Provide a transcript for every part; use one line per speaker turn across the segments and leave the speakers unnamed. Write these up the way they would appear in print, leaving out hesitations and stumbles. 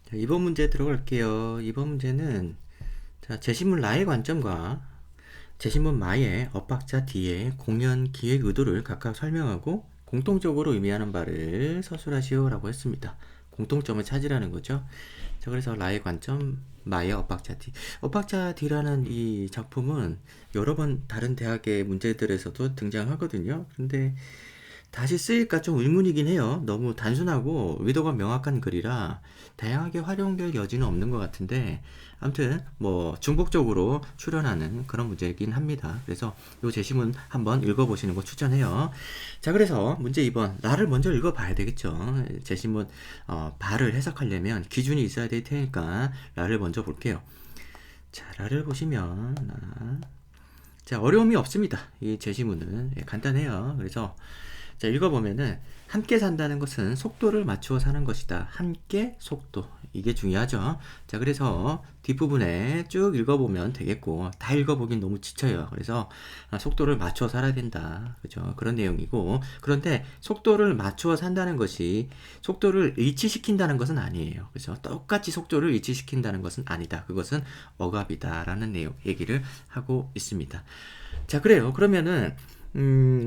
자, 이번 문제 들어갈게요. 이번 문제는 자, 제시문 라의 관점과 제시문 마의 엇박자 D의 공연 기획 의도를 각각 설명하고 공통적으로 의미하는 바를 서술하시오 라고 했습니다. 공통점을 찾으라는 거죠. 자, 그래서 라의 관점, 마의 엇박자 D. 엇박자 D라는 이 작품은 여러 번 다른 대학의 문제들에서도 등장하거든요. 근데 다시 쓰일까 좀 의문이긴 해요. 너무 단순하고 의도가 명확한 글이라 다양하게 활용될 여지는 없는 것 같은데, 아무튼 뭐 중복적으로 출연하는 그런 문제이긴 합니다. 그래서 이 제시문 한번 읽어보시는 거 추천해요. 자, 그래서 문제 2번 라를 먼저 읽어봐야 되겠죠. 제시문 발을 해석하려면 기준이 있어야 될 테니까 라를 먼저 볼게요. 자, 라를 보시면 자, 어려움이 없습니다. 이 제시문은 간단해요. 그래서 자, 읽어보면은 함께 산다는 것은 속도를 맞추어 사는 것이다. 함께 속도. 이게 중요하죠. 자, 그래서 뒷부분에 쭉 읽어보면 되겠고, 다 읽어보긴 너무 지쳐요. 그래서 속도를 맞추어 살아야 된다. 그죠? 그런 내용이고, 그런데 속도를 맞추어 산다는 것이 속도를 일치시킨다는 것은 아니에요. 그죠? 똑같이 속도를 일치시킨다는 것은 아니다. 그것은 억압이다라는 내용 얘기를 하고 있습니다. 자, 그래요. 그러면은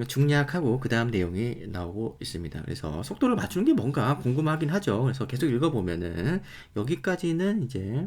중략하고 그 다음 내용이 나오고 있습니다. 그래서 속도를 맞추는 게 뭔가 궁금하긴 하죠. 그래서 계속 읽어보면은 여기까지는 이제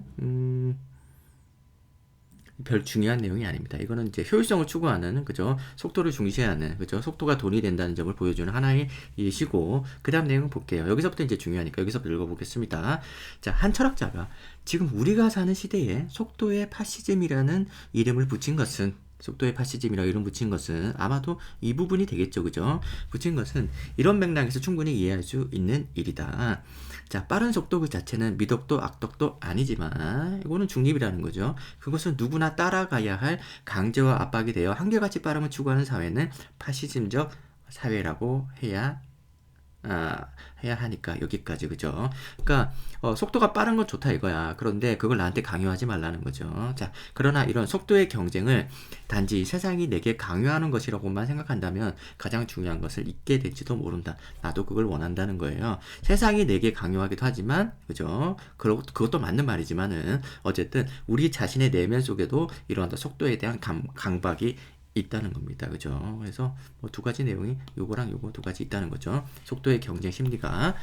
별 중요한 내용이 아닙니다. 이거는 이제 효율성을 추구하는, 그죠? 속도를 중시하는, 그죠? 속도가 돈이 된다는 점을 보여주는 하나의 예시고, 그 다음 내용 볼게요. 여기서부터 이제 중요하니까 여기서부터 읽어보겠습니다. 자, 한 철학자가 지금 우리가 사는 시대에 속도의 파시즘이라는 이름을 붙인 것은, 속도의 파시즘이라고 이름 붙인 것은 아마도 이 부분이 되겠죠, 그죠? 붙인 것은 이런 맥락에서 충분히 이해할 수 있는 일이다. 자, 빠른 속도 그 자체는 미덕도 악덕도 아니지만 이거는 중립이라는 거죠. 그것은 누구나 따라가야 할 강제와 압박이 되어 한결같이 빠름을 추구하는 사회는 파시즘적 사회라고 해야 하니까 여기까지, 그죠? 그러니까 속도가 빠른 건 좋다 이거야. 그런데 그걸 나한테 강요하지 말라는 거죠. 자, 그러나 이런 속도의 경쟁을 단지 세상이 내게 강요하는 것이라고만 생각한다면 가장 중요한 것을 잊게 될지도 모른다. 나도 그걸 원한다는 거예요. 세상이 내게 강요하기도 하지만, 그죠? 그것도 맞는 말이지만은 어쨌든 우리 자신의 내면 속에도 이러한 속도에 대한 강박이 있다는 겁니다. 그죠? 그래서 뭐 두 가지 내용이 요거랑 요거 두 가지 있다는 거죠. 속도의 경쟁 심리가.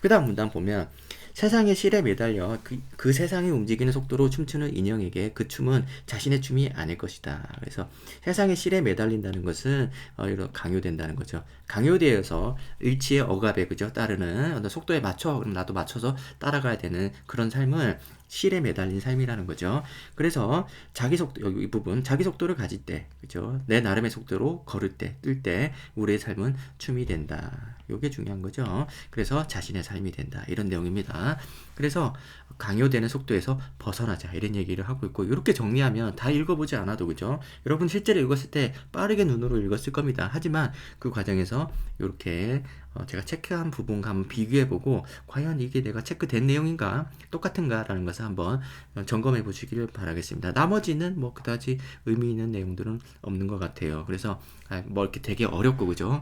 그 다음 문단 보면 세상의 실에 매달려 그 세상이 움직이는 속도로 춤추는 인형에게 그 춤은 자신의 춤이 아닐 것이다. 그래서 세상의 실에 매달린다는 것은 이런 강요된다는 거죠. 강요되어서 일치의 억압에, 그죠? 따르는 어떤 속도에 맞춰, 그럼 나도 맞춰서 따라가야 되는 그런 삶을 실에 매달린 삶이라는 거죠. 그래서 자기 속도, 여기 이 부분, 자기 속도를 가질 때, 그죠? 내 나름의 속도로 걸을 때, 뛸 때, 우리의 삶은 춤이 된다. 이게 중요한 거죠. 그래서 자신의 삶이 된다. 이런 내용입니다. 그래서 강요되는 속도에서 벗어나자. 이런 얘기를 하고 있고, 이렇게 정리하면 다 읽어보지 않아도, 그죠? 여러분 실제로 읽었을 때 빠르게 눈으로 읽었을 겁니다. 하지만 그 과정에서 이렇게 제가 체크한 부분과 한번 비교해보고 과연 이게 내가 체크된 내용인가 똑같은가 라는 것을 한번 점검해 보시길 바라겠습니다. 나머지는 뭐 그다지 의미 있는 내용들은 없는 것 같아요. 그래서 뭐 이렇게 되게 어렵고, 그죠?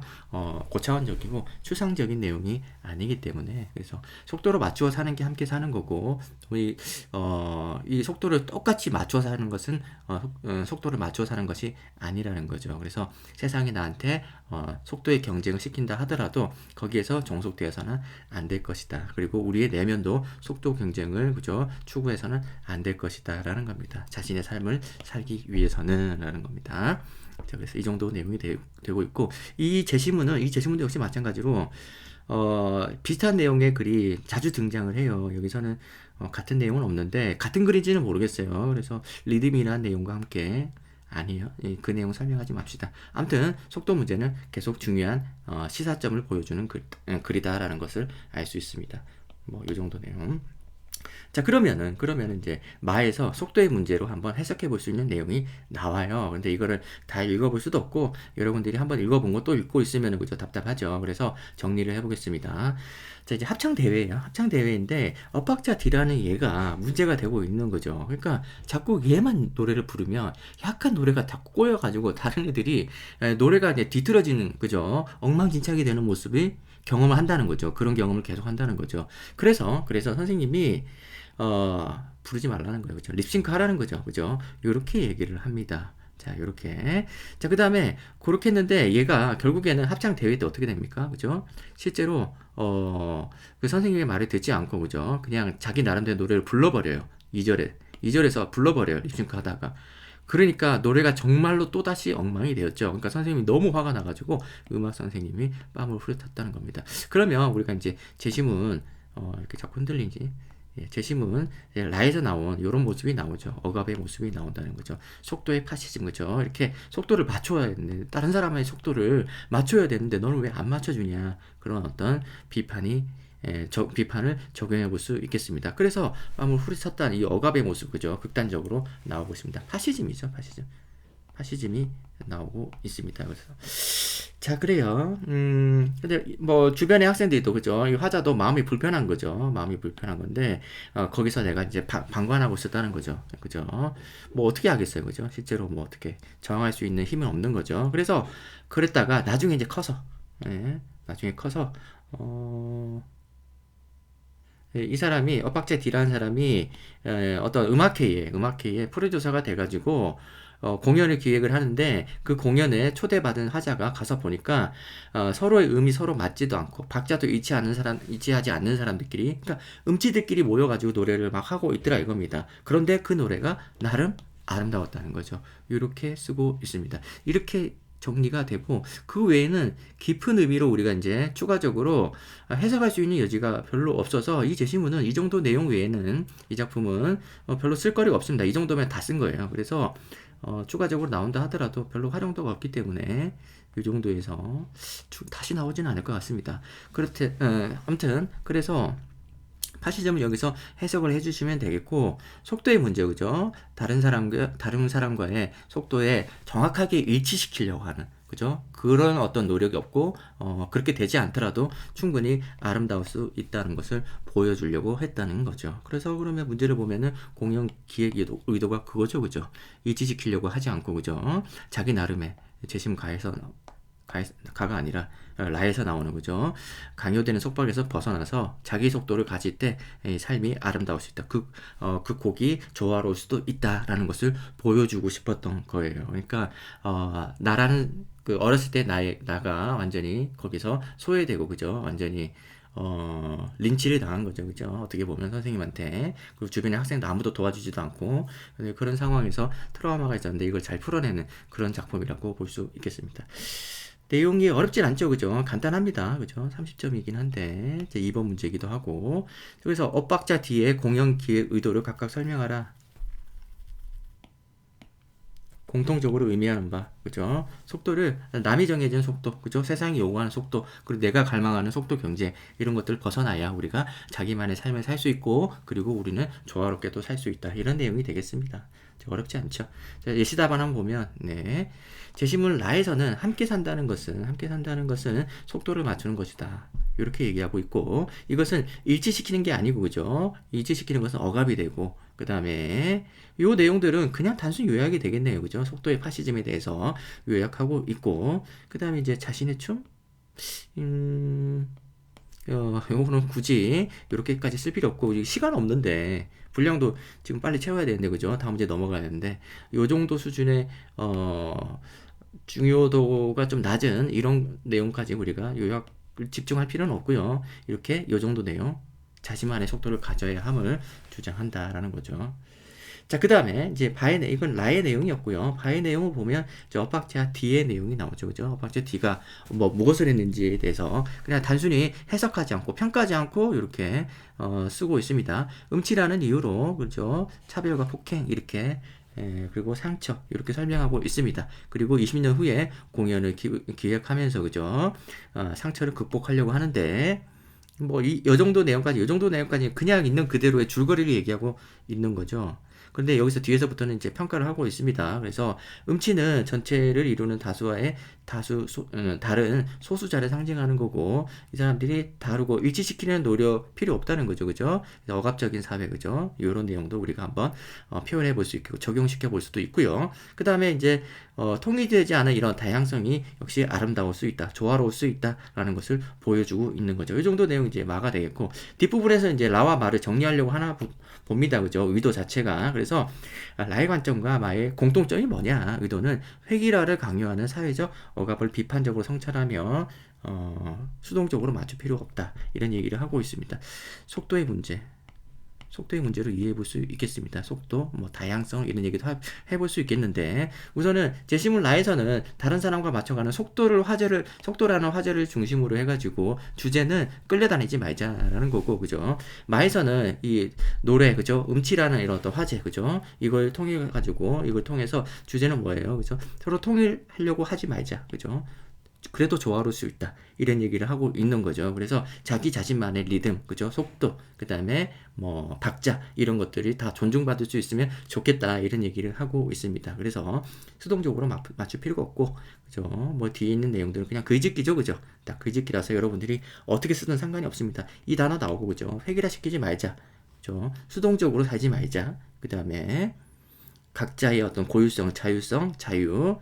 고차원적이고 추상적인 내용이 아니기 때문에, 그래서 속도로 맞추어 사는 게 함께 사는 거고, 우리 이 속도를 똑같이 맞춰 사는 것은 속도를 맞춰 사는 것이 아니라는 거죠. 그래서 세상이 나한테 속도의 경쟁을 시킨다 하더라도 거기에서 종속되어서는 안 될 것이다. 그리고 우리의 내면도 속도 경쟁을, 그죠? 추구해서는 안 될 것이다 라는 겁니다. 자신의 삶을 살기 위해서는 라는 겁니다. 자, 그래서 이 정도 내용이 되고 있고, 이 제시문도 역시 마찬가지로 비슷한 내용의 글이 자주 등장을 해요. 여기서는 같은 내용은 없는데 같은 글인지는 모르겠어요. 그래서 리듬이라는 내용과 함께 아니에요. 그 내용 설명하지 맙시다. 아무튼 속도 문제는 계속 중요한 시사점을 보여주는 글이다라는 것을 알 수 있습니다. 뭐 이 정도 내용. 자, 그러면은 이제 마에서 속도의 문제로 한번 해석해 볼 수 있는 내용이 나와요. 근데 이거를 다 읽어볼 수도 없고, 여러분들이 한번 읽어본 거 또 읽고 있으면은, 그죠? 답답하죠. 그래서 정리를 해보겠습니다. 자, 이제 합창대회예요. 합창대회인데 엇박자 D라는 얘가 문제가 되고 있는 거죠. 그러니까 자꾸 얘만 노래를 부르면 약간 노래가 다 꼬여가지고 다른 애들이 노래가 이제 뒤틀어지는, 그죠? 엉망진창이 되는 모습이 경험을 한다는 거죠. 그런 경험을 계속 한다는 거죠. 그래서 선생님이 부르지 말라는 거예요. 그죠? 립싱크 하라는 거죠. 그죠? 요렇게 얘기를 합니다. 자, 요렇게. 자, 그 다음에, 그렇게 했는데, 얘가 결국에는 합창 대회 때 어떻게 됩니까? 그죠? 실제로, 그 선생님의 말을 듣지 않고, 그죠? 그냥 자기 나름대로 노래를 불러버려요. 2절에서 불러버려요. 립싱크 하다가. 그러니까 노래가 정말로 또다시 엉망이 되었죠. 그러니까 선생님이 너무 화가 나가지고 음악 선생님이 뺨을 후려쳤다는 겁니다. 그러면 우리가 이제 재심은, 이렇게 자꾸 흔들리지. 예, 재심은 라에서 나온 이런 모습이 나오죠. 억압의 모습이 나온다는 거죠. 속도의 파시즘 거죠. 이렇게 속도를 맞춰야 되는데 다른 사람의 속도를 맞춰야 되는데 너는 왜 안 맞춰주냐 그런 어떤 비판을 적용해 볼 수 있겠습니다. 그래서 뺨을 후리쳤다는 이 억압의 모습 그죠. 극단적으로 나오고 있습니다. 파시즘이죠. 파시즘이 나오고 있습니다. 그래서 자 그래요. 근데 뭐 주변의 학생들도 그죠. 이 화자도 마음이 불편한 거죠. 마음이 불편한 건데 거기서 내가 이제 방관하고 있었다는 거죠. 그죠. 뭐 어떻게 하겠어요. 그죠. 실제로 뭐 어떻게 저항할 수 있는 힘은 없는 거죠. 그래서 그랬다가 나중에 이제 커서 나중에 커서 이 사람이 엇박자 D라는 사람이 어떤 음악회의 프로듀서가 돼가지고 공연을 기획을 하는데 그 공연에 초대받은 화자가 가서 보니까 서로의 음이 서로 맞지도 않고 박자도 일치하지 않는 사람들끼리 그러니까 음치들끼리 모여가지고 노래를 막 하고 있더라 이겁니다. 그런데 그 노래가 나름 아름다웠다는 거죠. 이렇게 쓰고 있습니다. 이렇게 정리가 되고 그 외에는 깊은 의미로 우리가 이제 추가적으로 해석할 수 있는 여지가 별로 없어서 이 제시문은 이 정도 내용 외에는 이 작품은 별로 쓸 거리가 없습니다. 이 정도면 다 쓴 거예요. 그래서 추가적으로 나온다 하더라도 별로 활용도가 없기 때문에 이 정도에서 다시 나오지는 않을 것 같습니다. 아무튼 그래서 파시점을 여기서 해석을 해주시면 되겠고 속도의 문제 그죠? 다른 사람과의 속도에 정확하게 일치시키려고 하는 그죠? 그런 어떤 노력이 없고 그렇게 되지 않더라도 충분히 아름다울 수 있다는 것을 보여주려고 했다는 거죠. 그래서 그러면 문제를 보면은 공연 기획 의도가 그거죠, 그죠? 일치시키려고 하지 않고 그죠? 자기 나름의 재심 가가 아니라 라에서 나오는 거죠. 강요되는 속박에서 벗어나서 자기 속도를 가질 때 삶이 아름다울 수 있다. 그 곡이 조화로울 수도 있다라는 것을 보여주고 싶었던 거예요. 그러니까 나라는 그 어렸을 때 나가 완전히 거기서 소외되고 그죠. 완전히 린치를 당한 거죠. 그죠? 어떻게 보면 선생님한테. 그리고 주변의 학생도 아무도 도와주지도 않고, 그런 상황에서 트라우마가 있었는데 이걸 잘 풀어내는 그런 작품이라고 볼 수 있겠습니다. 내용이 어렵진 않죠. 그죠? 간단합니다. 그죠? 30점이긴 한데, 이제 2번 문제이기도 하고. 그래서 엇박자 뒤에 공연 기획 의도를 각각 설명하라. 공통적으로 의미하는 바, 그죠? 속도를, 남이 정해진 속도, 그죠? 세상이 요구하는 속도, 그리고 내가 갈망하는 속도 경제, 이런 것들을 벗어나야 우리가 자기만의 삶을 살 수 있고, 그리고 우리는 조화롭게 또 살 수 있다. 이런 내용이 되겠습니다. 어렵지 않죠. 자, 예시 답안 한번 보면, 네. 제시문 라에서는 함께 산다는 것은 속도를 맞추는 것이다. 이렇게 얘기하고 있고, 이것은 일치시키는 게 아니고, 그죠? 일치시키는 것은 억압이 되고, 그 다음에, 요 내용들은 그냥 단순 요약이 되겠네요. 그죠? 속도의 파시즘에 대해서 요약하고 있고, 그 다음에 이제 자신의 춤? 요거는 굳이 이렇게까지 쓸 필요 없고 시간 없는데 분량도 지금 빨리 채워야 되는데 그죠? 다음 문제 넘어가야 되는데 요 정도 수준의 중요도가 좀 낮은 이런 내용까지 우리가 요약을 집중할 필요는 없고요. 이렇게 요 정도 내용 자신만의 속도를 가져야 함을 주장한다라는 거죠. 자, 그 다음에, 이제, 이건 라의 내용이었고요. 바의 내용을 보면, 엇박자 D의 내용이 나오죠. 그죠? 엇박자 D가 무엇을 했는지에 대해서 그냥 단순히 해석하지 않고, 평가하지 않고, 이렇게, 쓰고 있습니다. 음치라는 이유로, 그죠? 차별과 폭행, 이렇게, 그리고 상처, 이렇게 설명하고 있습니다. 그리고 20년 후에 공연을 기획하면서, 그죠? 상처를 극복하려고 하는데, 요 정도 내용까지 그냥 있는 그대로의 줄거리를 얘기하고 있는 거죠. 그런데 여기서 뒤에서부터는 이제 평가를 하고 있습니다. 그래서 음치는 전체를 이루는 다수와의 다른 소수자를 상징하는 거고, 이 사람들이 다르고 일치시키는 노력 필요 없다는 거죠. 그죠? 억압적인 사회, 그죠? 이런 내용도 우리가 한번 표현해 볼 수 있고 적용시켜 볼 수도 있고요. 그 다음에 이제 통일되지 않은 이런 다양성이 역시 아름다울 수 있다, 조화로울 수 있다라는 것을 보여주고 있는 거죠. 이 정도 내용이 이제 마가 되겠고, 뒷부분에서 이제 라와 마를 정리하려고 하나 봅니다. 그죠? 의도 자체가. 그래서 라의 관점과 마의 공통점이 뭐냐? 의도는 획일화를 강요하는 사회적 억압을 비판적으로 성찰하며 수동적으로 맞출 필요가 없다, 이런 얘기를 하고 있습니다. 속도의 문제로 이해해 볼 수 있겠습니다. 속도, 뭐 다양성 이런 얘기도 해볼 수 있겠는데, 우선은 제시문 라에서는 다른 사람과 맞춰가는 속도라는 화제를 중심으로 해가지고 주제는 끌려다니지 말자라는 거고, 그죠? 마에서는 이 노래, 그죠? 음치라는 이런 어떤 화제, 그죠? 이걸 통해 가지고 이걸 통해서 주제는 뭐예요, 그죠? 서로 통일하려고 하지 말자, 그죠? 그래도 조화로울 수 있다, 이런 얘기를 하고 있는 거죠. 그래서 자기 자신만의 리듬, 그죠? 속도, 그 다음에 뭐 박자, 이런 것들이 다 존중받을 수 있으면 좋겠다, 이런 얘기를 하고 있습니다. 그래서 수동적으로 맞출 필요가 없고, 그죠? 뭐 뒤에 있는 내용들은 그냥 글짓기죠, 그죠? 딱 글짓기라서 여러분들이 어떻게 쓰든 상관이 없습니다. 이 단어 나오고, 그죠? 획일화 시키지 말자, 그죠? 수동적으로 살지 말자. 그 다음에 각자의 어떤 고유성, 자율성, 자유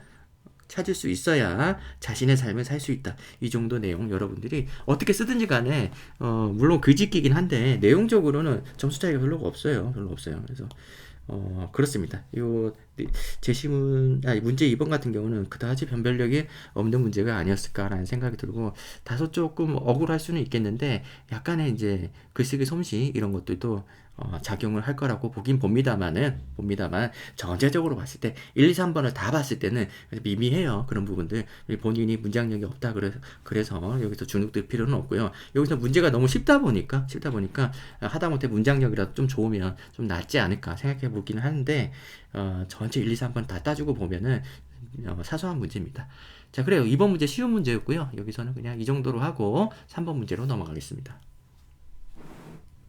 찾을 수 있어야 자신의 삶을 살 수 있다. 이 정도 내용 여러분들이 어떻게 쓰든지 간에 물론 글짓기긴 한데 내용적으로는 점수 차이가 별로 없어요. 그래서 그렇습니다. 요 문제 2번 같은 경우는 그다지 변별력이 없는 문제가 아니었을까라는 생각이 들고, 다소 조금 억울할 수는 있겠는데 약간의 이제 글쓰기 솜씨 이런 것들도 작용을 할 거라고 보긴 봅니다만 전체적으로 봤을 때 1, 2, 3번을 다 봤을 때는 미미해요. 그런 부분들 본인이 문장력이 없다 그래서 여기서 주눅들 필요는 없고요. 여기서 문제가 너무 쉽다 보니까 하다못해 문장력이라도 좀 좋으면 좀 낫지 않을까 생각해 보기는 하는데, 전체 1, 2, 3번 다 따지고 보면은 사소한 문제입니다. 자, 그래요. 2번 문제 쉬운 문제였고요. 여기서는 그냥 이 정도로 하고 3번 문제로 넘어가겠습니다.